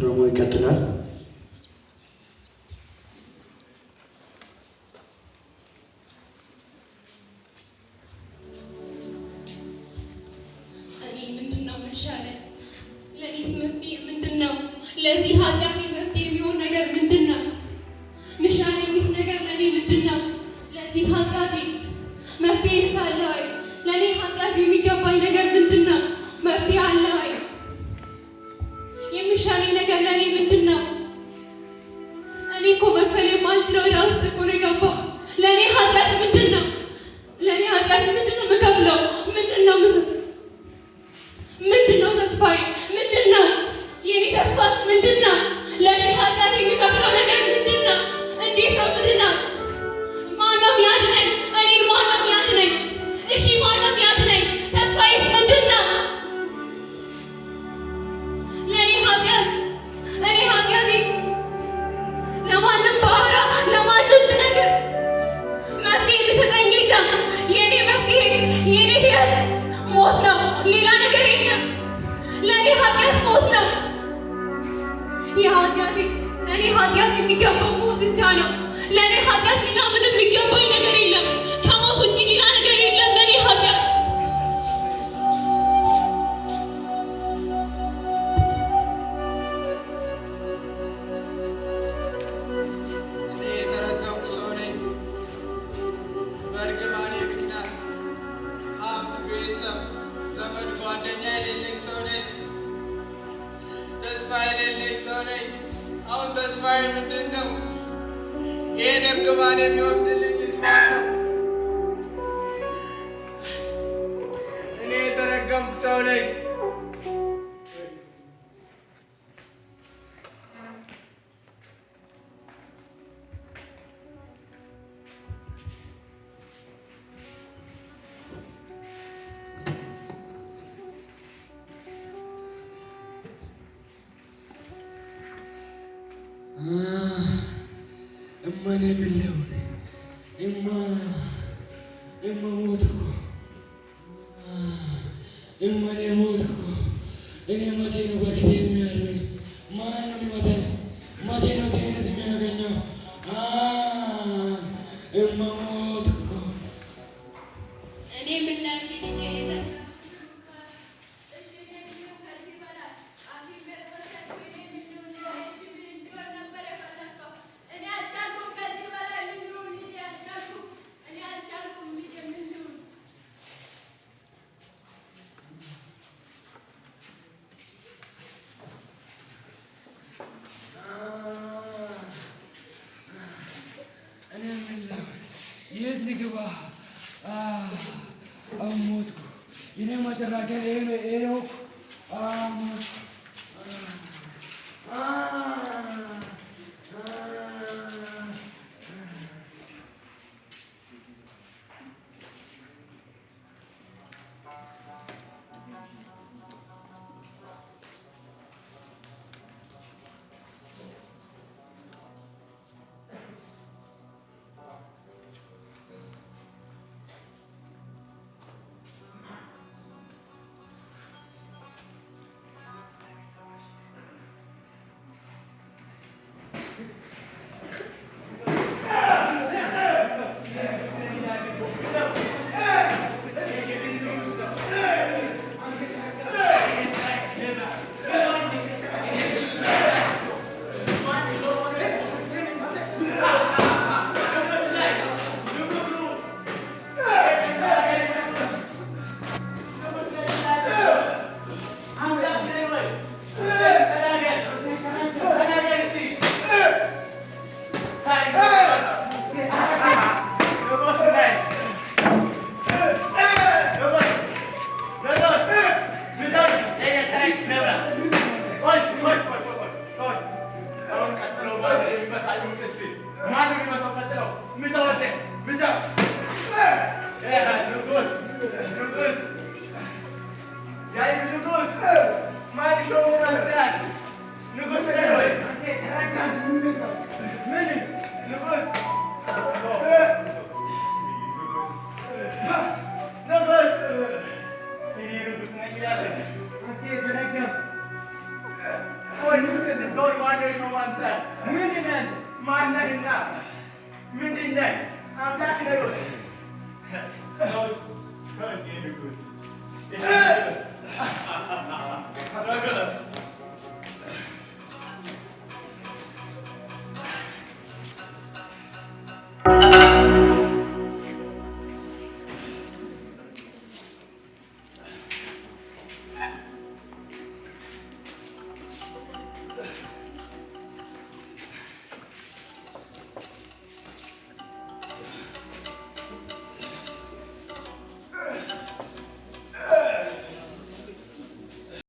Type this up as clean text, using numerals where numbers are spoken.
ድራማው ይቀጥላል። እኔ ምንድነው መሻለኝ? ለኔስ መፍትሄ ምንድነው? ለዚህ ኃጢአቴ መፍትሄ የሚሆን ነገር ምንድነው? ምሻለኝስ ነገር ለኔ ምንድነው? ለዚህ ኃጢአቴ መፍትሄ ሳለ ወይ? ለኔ ኃጢአት የሚገባኝ ነገር ምንድነው? መፍትሄ አለ ወይ? የሚሻለኝ ነገር ለኔ ምንድነው? እኔ እኮ መክፈል የማልችለው ዕዳ ውስጥ እኮ ነው የገባሁት። ለኔ ኃጢአት ምንድነው? ለኔ ኃጢአት ምንድነው የምከፍለው? ምንድነው ምንድነው ተስፋዬ? ምንድነው የኔ ተስፋስ ምንድነው? ለዚህ ኃጢአት የሚከፍለው ነገር ምንድነው? እንዴት ነው ምንድነው? ማነው ያድነኝ? እኔን ማነው ያድነኝ? እሺ ማነው ያድነኝ? ተስፋዬስ ምንድነው? ለኔ ኃጢአት እኔ ኃጢአቴ ለማንም ባወራ ለማንም ነገር መፍትሄ የሚሰጠኝ የለም። የኔ መፍትሄ የኔ ህይወት ሞት ነው፣ ሌላ ነገር የለም። ለኔ ኃጢአት ሞት ነው። የኃጢአቴ እኔ ኃጢአት የሚገባው ሞት ብቻ ነው። ለኔ ኃጢአት ሌላ ምንም የሚገባኝ ነገር የለም። ከሞት ውጭ ሌላ ነገር የለም ለኔ ኃጢአት። እኔ የተረገምኩ ሰው ነኝ። በእርግማኔ ምክንያት ሀብት፣ ቤተሰብ፣ ዘመድ፣ ጓደኛ የሌለኝ ሰው ነኝ። ተስፋ የሌለኝ ሰው ነኝ። አሁን ተስፋዬ ምንድን ነው? ይህን እርግማን የሚወስድልኝ ማን ነው? እኔ የተረገምኩ ሰው ነኝ። እማን የምለው እማ ሞት እኮ እማን ሞት እኮ እኔ መቼ ነው በፊት የሚያርመኝ? ማን ነው የሚመታኝ? መቼ ነው ጤንነት የሚያገኘው? እማ ሞት እኮ እኔ ምን ላድርግ ልጄ? እኔ የምለው የት ልግባ? አሁን ሞትኩ። እኔ መጨረሻ ይሄ ነው። ማነሽ ነው አንተ? ምንድን ነህ? ማነህና ምንድን ነህ? አምላክ ነህ። ሰው ንጉሥ